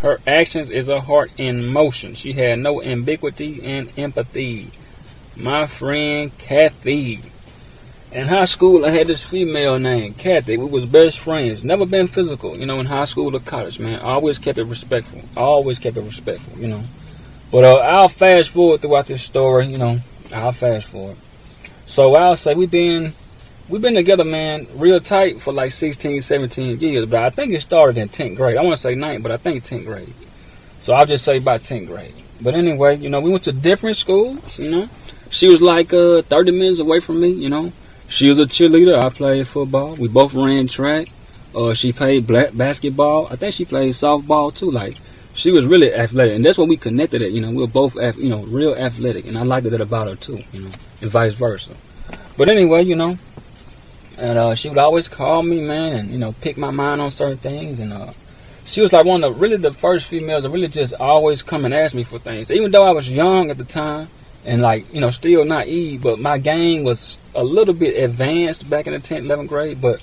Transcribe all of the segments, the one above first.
Her actions is a heart in motion. She had no ambiguity and empathy. My friend Kathy. In high school, I had this female named Kathy. We was best friends. Never been physical, in high school or college, man. Always kept it respectful. But I'll fast forward throughout this story, I'll fast forward. So I'll say we've been together, man, real tight for like 16, 17 years. But I think it started in 10th grade. I want to say 9th, but I think 10th grade. So I'll just say about 10th grade. But anyway, we went to different schools, She was like 30 minutes away from me, She was a cheerleader. I played football. We both ran track. She played basketball. I think she played softball too. Like, she was really athletic, and that's what we connected at. We were both, real athletic, and I liked that about her too. And vice versa. But anyway, and she would always call me, man, and pick my mind on certain things. And she was like one of the first females to really just always come and ask me for things, even though I was young at the time. And still naive, but my game was a little bit advanced back in the 10th, 11th grade. But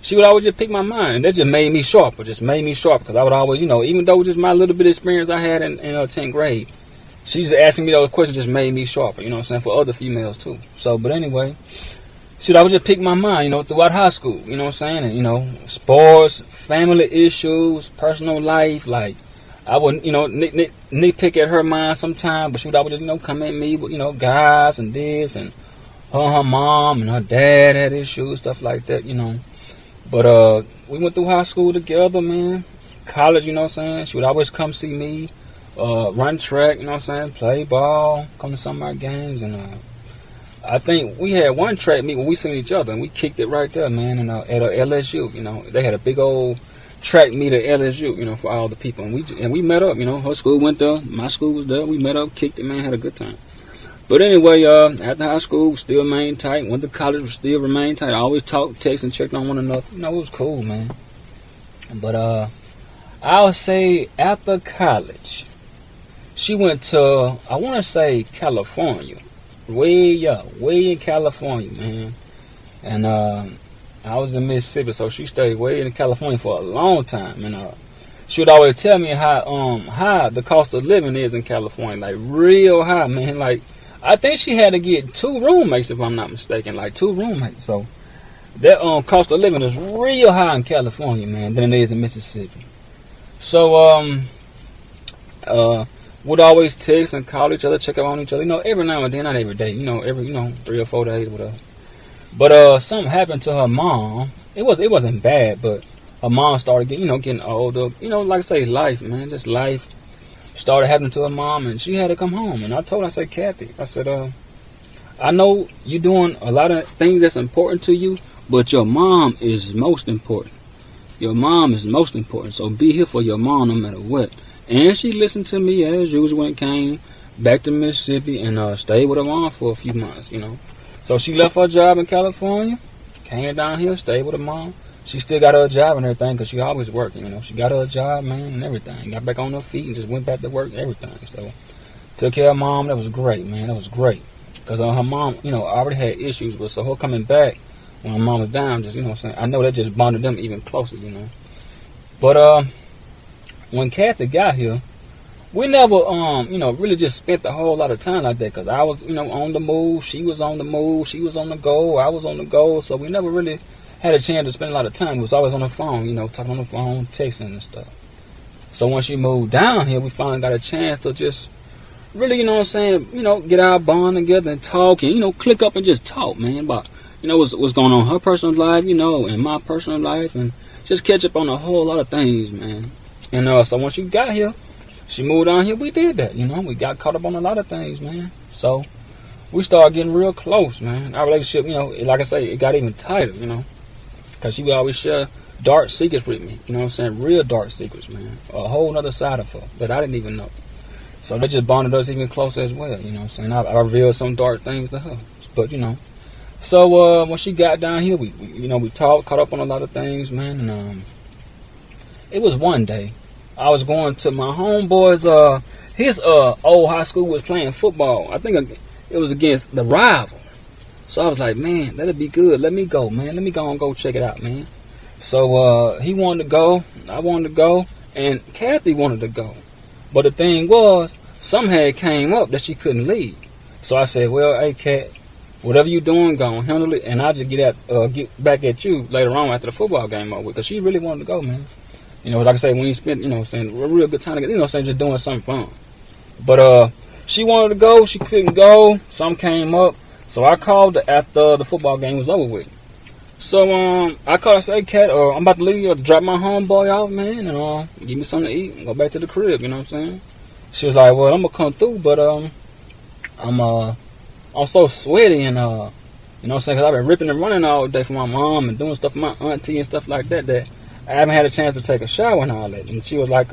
she would always just pick my mind, and that just made me sharper. Because I would always, even though just my little bit of experience I had in 10th grade, she's asking me those questions just made me sharper. For other females too. So, but anyway, she would always just pick my mind, throughout high school. And sports, family issues, personal life, like. I would, nitpick at her mind sometimes, but she would always, come at me with, guys and this, and her mom and her dad had issues, stuff like that, But we went through high school together, man. College, She would always come see me, run track, play ball, come to some of our games, and I think we had one track meet when we seen each other, and we kicked it right there, man, and at LSU, They had a big old track meet at LSU, for all the people, and we met up, her school went there, my school was there, we met up, kicked it, man, had a good time. But anyway, after high school, still remained tight, went to college, still remained tight, I always talked, text, and checked on one another, it was cool, man. But I'll say after college, she went to, I want to say California, way in California, man, and I was in Mississippi, so she stayed way in California for a long time, and she would always tell me how high the cost of living is in California, like real high, man. Like, I think she had to get 2 roommates, if I'm not mistaken, like 2 roommates. So that cost of living is real high in California, man, than it is in Mississippi. So would always text and call each other, check up on each other, every now and then, not every day, every 3 or 4 days, whatever. But something happened to her mom. It wasn't bad, but her mom started getting older. Like I say, life, man, just life started happening to her mom, and she had to come home. And I told her, I said, Kathy, I said, I know you're doing a lot of things that's important to you, but your mom is most important. Your mom is most important. So be here for your mom no matter what. And she listened to me as usual when it came back to Mississippi and stayed with her mom for a few months, So she left her job in California, came down here, stayed with her mom. She still got her job and everything because she always working, She got her job, man, and everything. Got back on her feet and just went back to work and everything. So took care of her mom. That was great, man. That was great. Because her mom, already had issues with, so her coming back when her mom was down, just, I know that just bonded them even closer, But when Kathy got here, we never, really just spent a whole lot of time like that because I was, on the move. She was on the move. She was on the go. I was on the go. So we never really had a chance to spend a lot of time. We was always on the phone, talking on the phone, texting and stuff. So when she moved down here, we finally got a chance to just really, get our bond together and talk and, click up and just talk, man, about, what's going on in her personal life, and my personal life, and just catch up on a whole lot of things, man. And so once she got here, she moved down here, we did that, we got caught up on a lot of things, man. So we started getting real close, man. Our relationship, like I say, it got even tighter, because she would always share dark secrets with me, real dark secrets, man. A whole other side of her that I didn't even know. So that just bonded us even closer as well, I revealed some dark things to her, but, So when she got down here, we talked, caught up on a lot of things, man, and it was one day. I was going to my homeboy's, his old high school was playing football. I think it was against the rival. So I was like, man, that'll be good. Let me go, man. Let me go and go check it out, man. So he wanted to go. I wanted to go. And Kathy wanted to go. But the thing was, something had came up that she couldn't leave. So I said, well, hey, Kat, whatever you doing, go on, handle it. And I'll just get back at you later on after the football game over. Because she really wanted to go, man. You know, like I say, when you spend, you know, saying a real good time together, you know, saying just doing something fun. But she wanted to go. She couldn't go. Something came up. So I called her after the football game was over with. So I called her and said, hey, Kat, I'm about to leave to drop my homeboy off, man, and give me something to eat and go back to the crib, you know what I'm saying? She was like, well, I'm going to come through, but I'm so sweaty and, you know what I'm saying, because I've been ripping and running all day for my mom and doing stuff for my auntie and stuff like that, that I haven't had a chance to take a shower and all that. And she was like,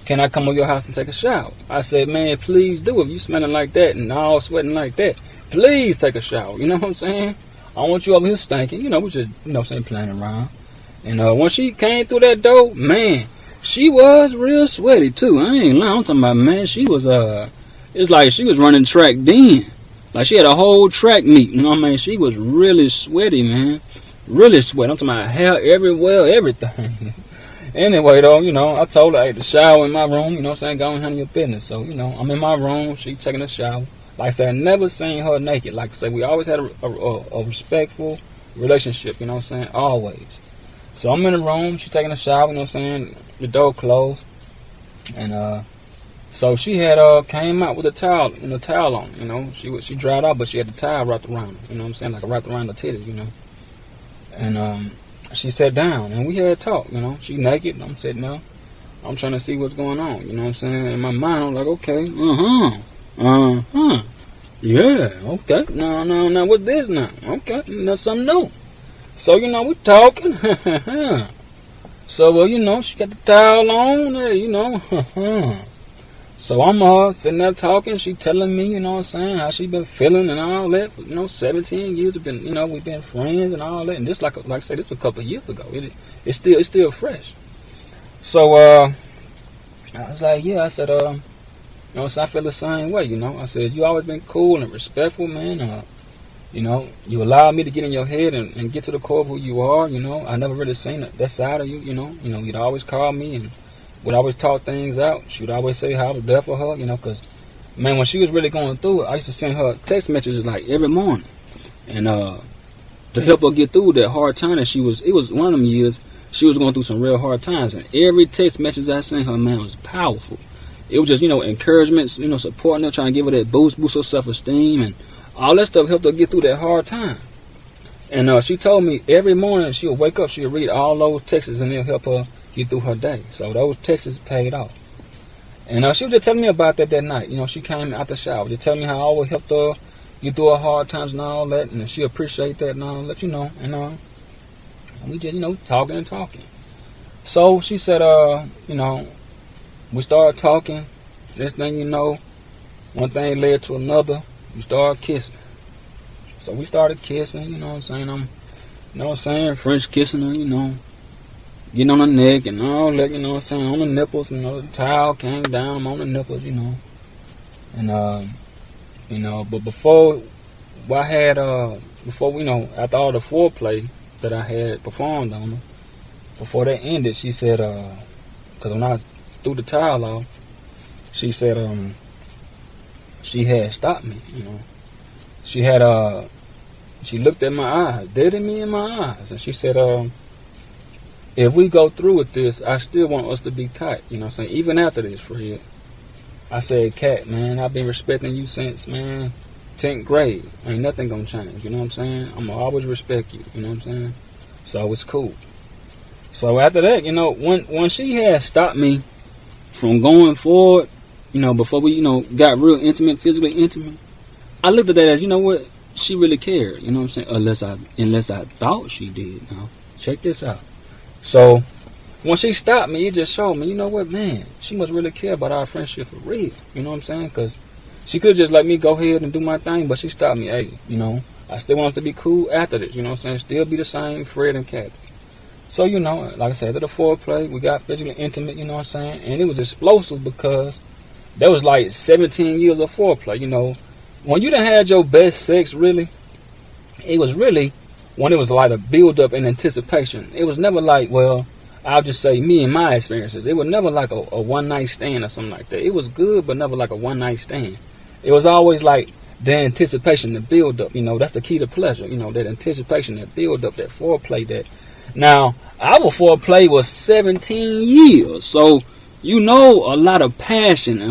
can I come over your house and take a shower? I said, man, please do. If you smelling like that and all sweating like that, please take a shower. You know what I'm saying? I don't want you over here stinking. You know, we just, you know what I'm saying, playing around. And when she came through that door, man, she was real sweaty too. I ain't lying. I'm talking about, man, she was, it's like she was running track then. Like she had a whole track meet. You know what I mean? She was really sweaty, man. Really sweaty. I'm talking about hair everywhere, everything. Anyway, though, you know, I told her, hey, the shower in my room, you know what I'm saying, go and handle your business. So, you know, I'm in my room, she taking a shower. Like I said, I never seen her naked. Like I said, we always had a respectful relationship, you know what I'm saying, always. So I'm in the room, she taking a shower, you know what I'm saying, the door closed. And so she had came out with a towel, and a towel on, you know. She dried out, but she had the towel wrapped around her, you know what I'm saying, like wrapped around the titties, you know. And she sat down, and we had a talk, you know. She naked, I'm sitting there. I'm trying to see what's going on, you know what I'm saying. In my mind, I'm like, okay, yeah, okay. No, what's this now? Okay, that's something new. So, you know, we talking. So, well, you know, she got the towel on there, you know. So I'm sitting there talking. She telling me, you know what I'm saying, how she been feeling and all that. You know, 17 years have been, you know, we've been friends and all that. And this, like I said, this was a couple of years ago. It's still fresh. So I was like, yeah. I said, you know, so I feel the same way. You know, I said, you always been cool and respectful, man. You know, you allowed me to get in your head and get to the core of who you are. You know, I never really seen that side of you. You know, you'd always call me and would always talk things out. She would always say how I was there for her, you know, because, man, when she was really going through it, I used to send her text messages like every morning. And to help her get through that hard time that it was one of them years, she was going through some real hard times. And every text message I sent her, man, was powerful. It was just, you know, encouragement, you know, supporting her, trying to give her that boost her self-esteem. And all that stuff helped her get through that hard time. And she told me every morning she would wake up, she would read all those texts and it'll help her get through her day. So those texts paid off. And she was just telling me about that night. You know, she came out the shower, just telling me how I always helped her get through her hard times and all that. And she appreciate that and all that, you know. And we just, you know, talking and talking. So she said, you know, we started talking. Next thing you know, one thing led to another. We started kissing. So we started kissing, you know what I'm saying. You know what I'm saying, French kissing her, you know. Getting on the neck and all that, you know what I'm saying, on the nipples, you know, the towel came down, I'm on the nipples, you know. And, you know, but before you know, after all the foreplay that I had performed on her, before that ended, she said, because when I threw the towel off, she said, she had stopped me, you know. She had, she looked at my eyes, dead at me in my eyes, and she said, if we go through with this, I still want us to be tight, you know what I'm saying, even after this, for real. I said, Kat, man, I've been respecting you since, man, 10th grade. Ain't nothing gonna change, you know what I'm saying? I'm gonna always respect you, you know what I'm saying? So it's cool. So after that, you know, when she had stopped me from going forward, you know, before we, you know, got real intimate, physically intimate, I looked at that as, you know what, she really cared, you know what I'm saying? Unless I thought she did. Now, check this out. So, when she stopped me, it just showed me, you know what, man, she must really care about our friendship for real. You know what I'm saying? Because she could just let me go ahead and do my thing, but she stopped me. Hey, you know, I still want us to be cool after this. You know what I'm saying? Still be the same Fred and Kathy. So, you know, like I said, after the foreplay, we got physically intimate, you know what I'm saying? And it was explosive because there was like 17 years of foreplay, you know. When you done had your best sex, really, it was really when it was like a build-up in anticipation. It was never like, well, I'll just say me and my experiences. It was never like a one night stand or something like that. It was good, but never like a one night stand. It was always like the anticipation, the build up. That's the key to pleasure. That anticipation, that build up, that foreplay. That now our foreplay was 17 years, so a lot of passion,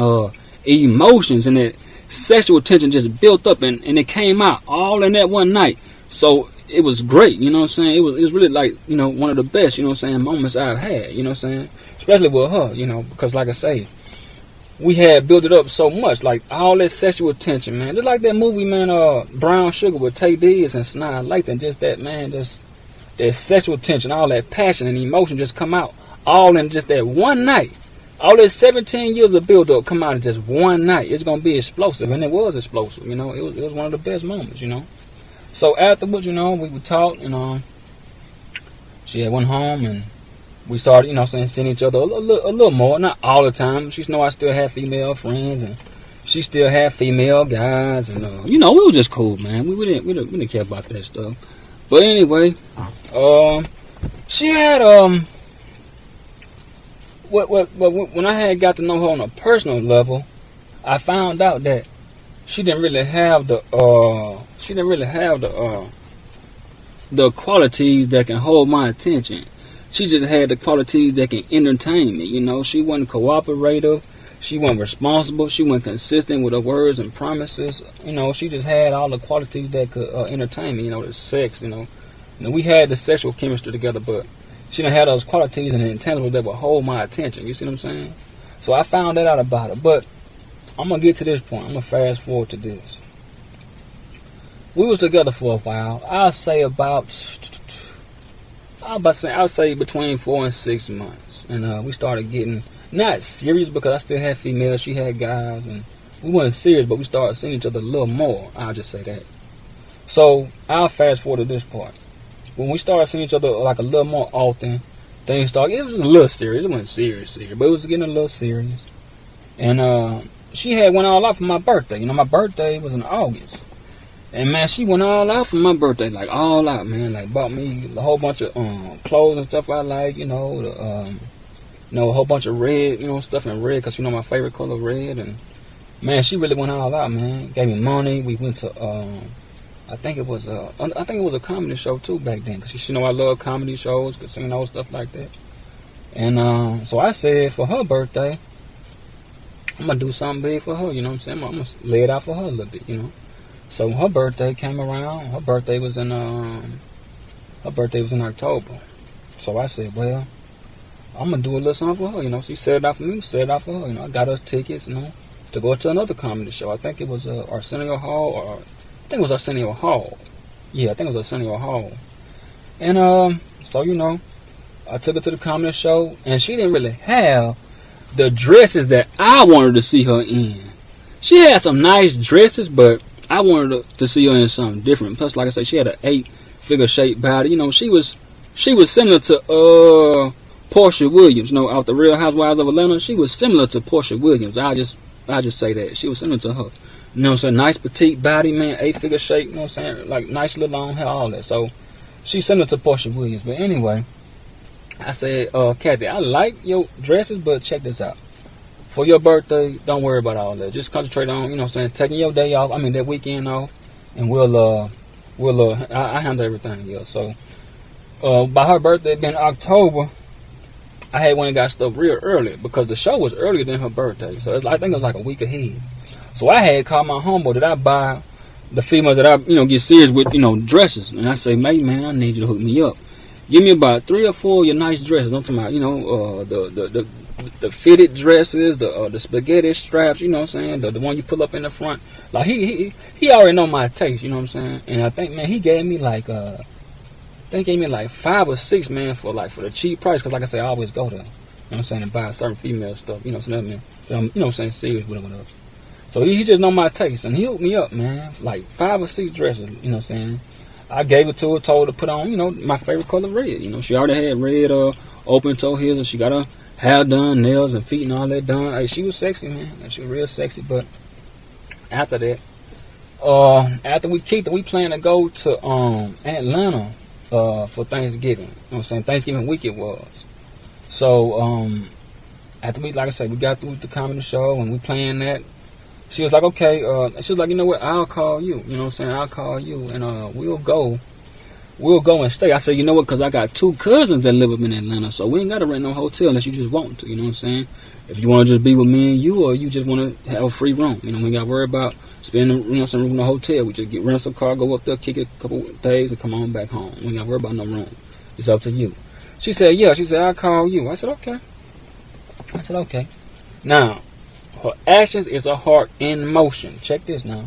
emotions, and that sexual tension just built up, and it came out all in that one night. So it was great, you know what I'm saying? It was really like, one of the best, moments I've had, you know what I'm saying? Especially with her, because like I say, we had built it up so much, like all that sexual tension, man. Just like that movie, man, Brown Sugar with Tay Diggs and Sanaa Lathan, just that, man, just that sexual tension, all that passion and emotion just come out all in just that one night. All that 17 years of build up come out in just one night. It's gonna be explosive, and it was explosive. It was one of the best moments. So afterwards, we would talk. She had went home, and we started, seeing each other a little more. Not all the time. She I still had female friends, and she still had female guys, and we were just cool, man. We didn't care about that stuff. But anyway, she had when I had got to know her on a personal level, I found out that she didn't really have the qualities that can hold my attention. She just had the qualities that can entertain me. She wasn't cooperative, she wasn't responsible, she wasn't consistent with her words and promises. She just had all the qualities that could entertain me. The sex. We had the sexual chemistry together, but she didn't have those qualities and intangibles that would hold my attention. You see what I'm saying? So I found that out about her. But I'm going to get to this point. I'm going to fast forward to this. We was together for a while. I'll say between 4 and 6 months. And we started getting, not serious because I still had females. She had guys. And we weren't serious, but we started seeing each other a little more. I'll just say that. So I'll fast forward to this part. When we started seeing each other like a little more often, things started. It was a little serious. It wasn't serious, but it was getting a little serious. And she had went all out for my birthday. My birthday was in August, and man, she went all out for my birthday, like all out, man. Like bought me a whole bunch of clothes and stuff I like, a whole bunch of red, stuff in red, cause my favorite color red. And man, she really went all out, man. Gave me money. We went to I think it was a comedy show too back then, cause she I love comedy shows, casinos, stuff like that. And so I said for her birthday, I'm gonna do something big for her. You know what I'm saying? I'm gonna lay it out for her a little bit. So her birthday came around. Her birthday was in October. So I said, well, I'm gonna do a little something for her. She set it out for me, set it out for her. I got her tickets, to go to another comedy show. I think it was Arsenio Hall. Yeah, I think it was Arsenio Hall. And so I took her to the comedy show, and she didn't really have the dresses that I wanted to see her in. She had some nice dresses, but I wanted to see her in something different. Plus, like I said, she had an 8-figure shaped body. She was similar to Portia Williams. Out the Real Housewives of Atlanta, she was similar to Portia Williams. I just say that she was similar to her. Nice petite body, man, 8-figure shape. Like nice little long hair, all that. So she's similar to Portia Williams. But anyway, I said, Kathy, I like your dresses, but check this out. For your birthday, don't worry about all that. Just concentrate on, taking your day off. That weekend off, and I handle everything, So, by her birthday being October, I had went and got stuff real early because the show was earlier than her birthday. So I think it was like a week ahead. So I had called my homeboy that I buy the females that I, get serious with, dresses. And I say, mate, man, I need you to hook me up. Give me about 3 or 4 of your nice dresses. I'm talking about, the fitted dresses, the spaghetti straps, the one you pull up in the front. Like he already know my taste, And I think, man, he gave me like 5 or 6, man, for the cheap price. Cause like I say, I always go there, and buy certain female stuff, so I'm serious with whatever. So he just know my taste, and he hooked me up, man, like 5 or 6 dresses, I gave it to her, told her to put on, my favorite color, red. She already had red open toe heels, and she got her hair done, nails and feet and all that done. Hey, she was sexy, man. She was real sexy. But after that, after we kicked it, we planned to go to Atlanta for Thanksgiving. Thanksgiving week it was. So, after we, like I said, we got through the comedy show and we playing that, she was like, okay, she was like, you know what, I'll call you. You know what I'm saying? I'll call you and we'll go and stay. I said, you know what, because I got 2 cousins that live up in Atlanta, so we ain't got to rent no hotel unless you just want to, you know what I'm saying? If you want to just be with me and you, or you just want to have a free room, you know, we ain't got to worry about spending, you know, some room in a hotel. We just rent some car, go up there, kick it a couple days, and come on back home. We ain't got to worry about no room. It's up to you. She said, yeah. She said, I'll call you. I said, okay. Now, her actions is a heart in motion. Check this now.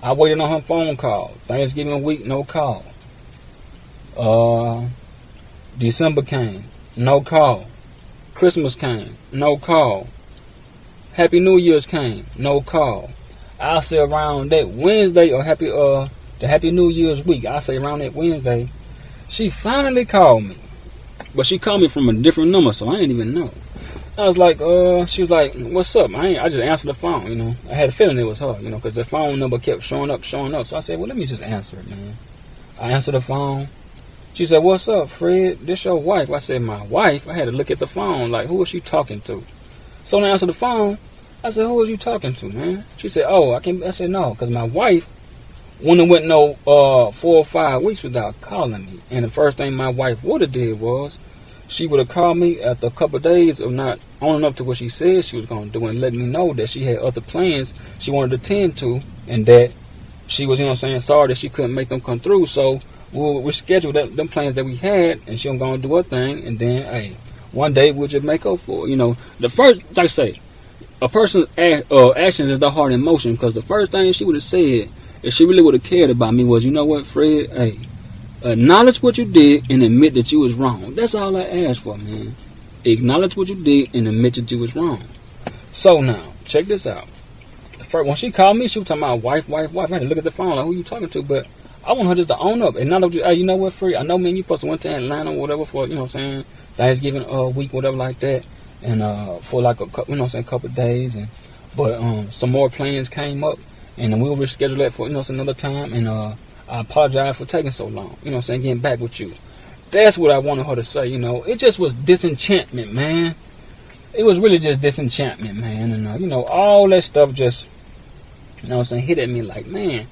I waited on her phone call. Thanksgiving week, no call. December came, no call. Christmas came, no call. Happy New Year's came, no call. I'll say around that Wednesday or the Happy New Year's week, I'll say around that Wednesday, she finally called me. But she called me from a different number, so I didn't even know. I was like, she was like, what's up? I just answered the phone, you know. I had a feeling it was her, you know, because the phone number kept showing up. So I said, well, let me just answer it, man. I answered the phone. She said, what's up, Fred? This your wife? I said, my wife? I had to look at the phone, like, who was she talking to? So when I answered the phone, I said, who was you talking to, man? She said, oh, I said, no, because my wife wouldn't have went no 4 or 5 weeks without calling me. And the first thing my wife would have did was, she would have called me after a couple of days of not owning up to what she said she was going to do and letting me know that she had other plans she wanted to tend to and that she was, you know what I'm saying, sorry that she couldn't make them come through. So we'll reschedule them plans that we had, and she was going to do her thing, and then, hey, one day we'll just make up for it. You know, the first, like I say, a person's actions is the heart in motion, because the first thing she would have said, if she really would have cared about me, was, you know what, Fred, hey, acknowledge what you did and admit that you was wrong. That's all I asked for, man. Acknowledge what you did and admit that you was wrong. So now, check this out. First, when she called me, she was talking about wife. I had to look at the phone, like, who you talking to? But I want her just to own up. And not that hey, you know what, Fred, I know, man, you supposed to went to Atlanta or whatever for, you know what I'm saying, Thanksgiving week, whatever like that. And for like a couple, you know what I'm saying, couple of days. But some more plans came up. And we'll reschedule that for, you know, another time. And I apologize for taking so long, you know what I'm saying, getting back with you. That's what I wanted her to say, you know. It just was disenchantment, man. It was really just disenchantment, man. And, you know, all that stuff just, you know what I'm saying, hit at me like, man,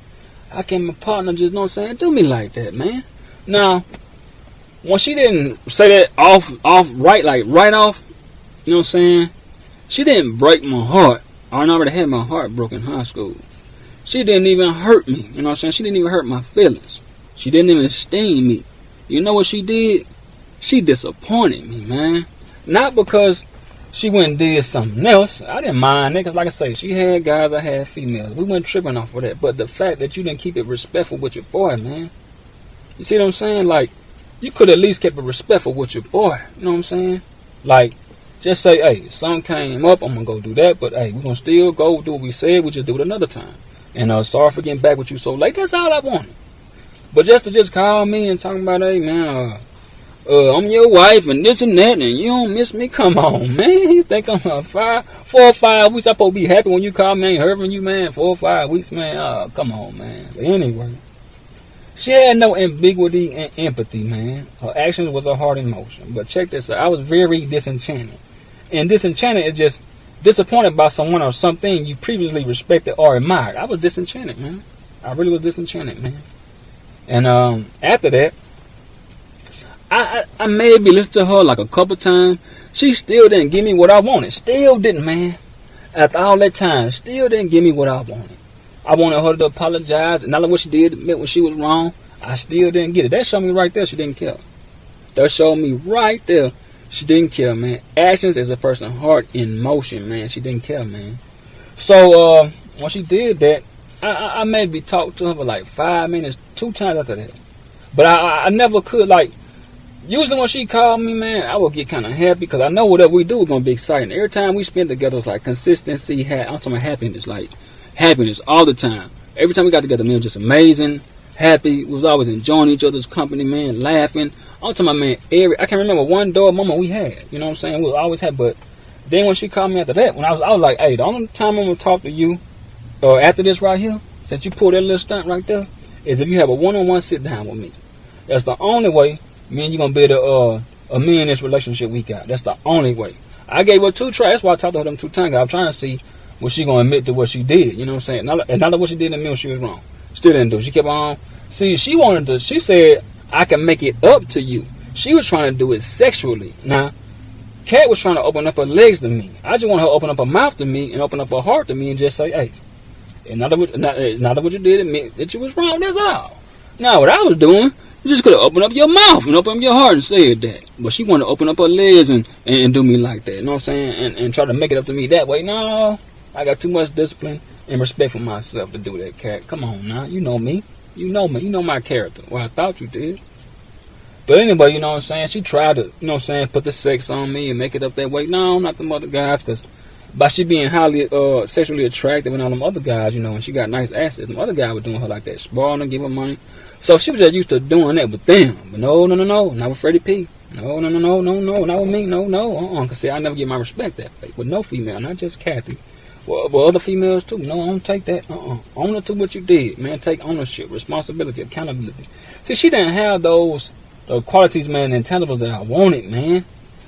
how can my partner just, you know what I'm saying, do me like that, man? Now, when she didn't say that off, right off, you know what I'm saying, she didn't break my heart. I already had my heart broken in high school. She didn't even hurt me, you know what I'm saying? She didn't even hurt my feelings. She didn't even sting me. You know what she did? She disappointed me, man. Not because she went and did something else. I didn't mind it, because like I say, she had guys, I had females. We weren't tripping off of that. But the fact that you didn't keep it respectful with your boy, man. You see what I'm saying? Like, you could at least keep it respectful with your boy. You know what I'm saying? Like, just say, hey, something came up, I'm going to go do that. But, hey, we're going to still go do what we said. We just do it another time. And sorry for getting back with you so late. That's all I wanted. But just to call me and talk about, hey, man, I'm your wife and this and that, and you don't miss me. Come on, man. You think I'm on fire? 4 or 5 weeks. I'm supposed to be happy when you call me. I ain't heard from you, man. 4 or 5 weeks, man. Oh, come on, man. But anyway, she had no ambiguity and empathy, man. Her actions was a heart in motion. But check this out. I was very disenchanted. And disenchanted is just disappointed by someone or something you previously respected or admired. I was disenchanted, man. I really was disenchanted, man. And after that, I maybe listened to her like a couple times. She still didn't give me what I wanted. Still didn't, man. After all that time, still didn't give me what I wanted. I wanted her to apologize. And not like what she did, admit when she was wrong. I still didn't get it. That showed me right there she didn't care. That showed me right there she didn't care, man. Actions is a person's heart in motion, man. She didn't care, man. So when she did that, I maybe talked to her for like 5 minutes, 2 times after that. But I never could, like, usually when she called me, man, I would get kind of happy because I know whatever we do is going to be exciting. Every time we spend together, it's like consistency. I'm talking about happiness, like happiness all the time. Every time we got together, man, it was just amazing, happy. We was always enjoying each other's company, man, laughing. I'm talking about, man, I can't remember one dull moment we had. You know what I'm saying? We always had, but then when she called me after that, when I was like, hey, the only time I'm going to talk to you after this right here, since you pulled that little stunt right there, is if you have a one-on-one sit down with me. That's the only way me and you gonna be able to of me in this relationship we got. That's the only way. I gave her 2 tries. That's why I talked to her them 2 times. I was trying to see was she gonna admit to what she did. You know what I'm saying? Not what she did to me when she was wrong. Still didn't do. She kept on. See, she wanted to. She said, "I can make it up to you." She was trying to do it sexually. Now, Kat was trying to open up her legs to me. I just want her to open up her mouth to me and open up her heart to me and just say, "Hey, and not what you did, admit that you was wrong. That's all." Now, what I was doing, you just could have opened up your mouth and opened up your heart and said that. But she wanted to open up her legs and do me like that. You know what I'm saying? And try to make it up to me that way. No, I got too much discipline and respect for myself to do that, Kat. Come on now. You know me. You know me. You know my character. Well, I thought you did. But anyway, you know what I'm saying? She tried to, you know what I'm saying, put the sex on me and make it up that way. No, not them other guys. Because by she being highly sexually attractive and all them other guys, you know, and she got nice assets, them other guys were doing her like that. Spoiling her, give her money. So she was just used to doing that with them. But no, not with Freddie P. No, not with me. No. Because see, I never get my respect that way. With no female, not just Kathy. Well, other females too. No, I don't take that. Own it to what you did, man. Take ownership, responsibility, accountability. See, she didn't have those qualities, man, intangibles that I wanted, man. You know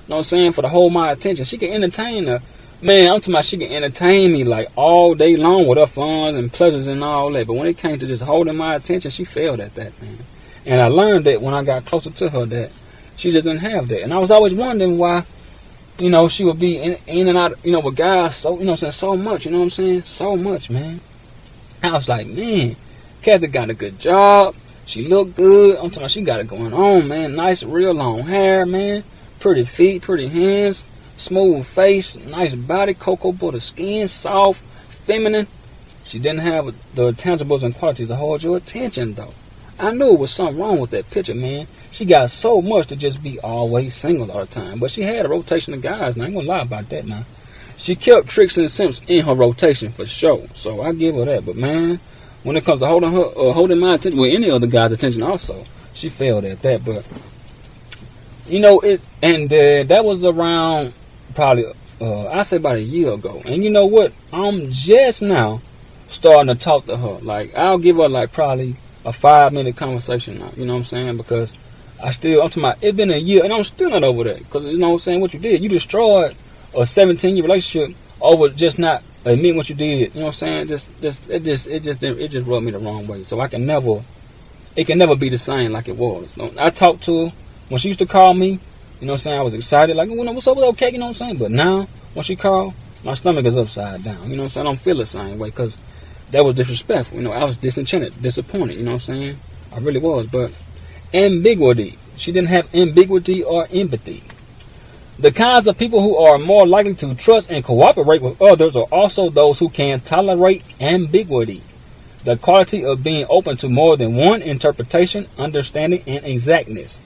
what I'm saying? For to hold my attention. She can entertain her. Man, I'm talking about she can entertain me like all day long with her fun and pleasures and all that. But when it came to just holding my attention, she failed at that, man. And I learned that when I got closer to her that she just didn't have that. And I was always wondering why, you know, she would be in and out, you know, with guys so, you know what I'm saying, so much, you know what I'm saying? So much, man. I was like, man, Kathy got a good job. She looked good. I'm talking about she got it going on, man. Nice, real long hair, man. Pretty feet, pretty hands. Smooth face, nice body, cocoa butter skin, soft, feminine. She didn't have the tangibles and qualities to hold your attention, though. I knew it was something wrong with that picture, man. She got so much to just be always single all the time. But she had a rotation of guys, and I ain't gonna lie about that now. She kept tricks and simps in her rotation for sure, so I give her that. But man, when it comes to holding my attention, well, any other guy's attention also, she failed at that. But you know it, and that was around probably I say about a year ago. And you know what? I'm just now starting to talk to her. Like I'll give her like probably a 5-minute conversation now. You know what I'm saying? Because I'm talking about it's been a year and I'm still not over that. Because you know what I'm saying? What you did, you destroyed a 17-year relationship over just not admitting what you did. You know what I'm saying? It just rubbed me the wrong way. So it can never be the same like it was. I talked to her when she used to call me. You know what I'm saying? I was excited, like, what's up, okay, you know what I'm saying? But now, when she called, my stomach is upside down. You know what I'm saying? I don't feel the same way because that was disrespectful. You know, I was disenchanted, disappointed, you know what I'm saying? I really was. But ambiguity. She didn't have ambiguity or empathy. The kinds of people who are more likely to trust and cooperate with others are also those who can tolerate ambiguity. The quality of being open to more than one interpretation, understanding, and exactness.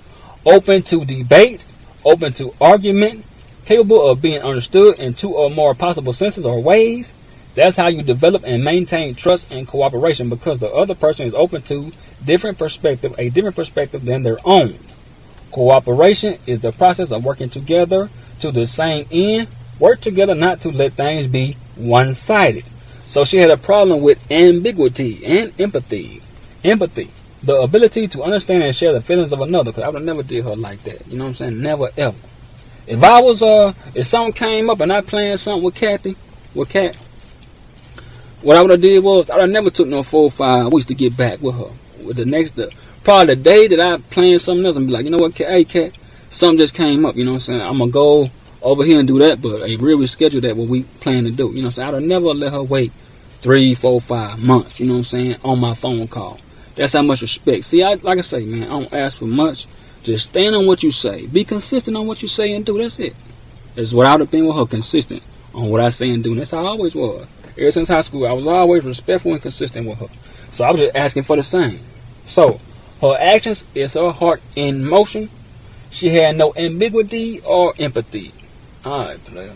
Open to debate. Open to argument, capable of being understood in 2 or more possible senses or ways. That's how you develop and maintain trust and cooperation, because the other person is open to a different perspective than their own. Cooperation is the process of working together to the same end. Work together not to let things be one-sided. So she had a problem with ambiguity and empathy. Empathy. The ability to understand and share the feelings of another, because I would have never did her like that. You know what I'm saying? Never, ever. If I was, if something came up and I planned something with Kat, what I would have did was, I would have never took no 4 or 5 weeks to get back with her. With probably the day that I planned something else and be like, you know what, hey, Kat, something just came up, you know what I'm saying? I'm going to go over here and do that, but I really schedule that what we plan to do. You know what I'm saying? I would have never let her wait 3, 4, 5 months, you know what I'm saying, on my phone call. That's how much respect. See, like I say, man, I don't ask for much. Just stand on what you say. Be consistent on what you say and do. That's it. That's what I would have been with her, consistent on what I say and do. And that's how I always was. Ever since high school, I was always respectful and consistent with her. So I was just asking for the same. So, her actions is her heart in motion. She had no ambiguity or empathy. Alright, player.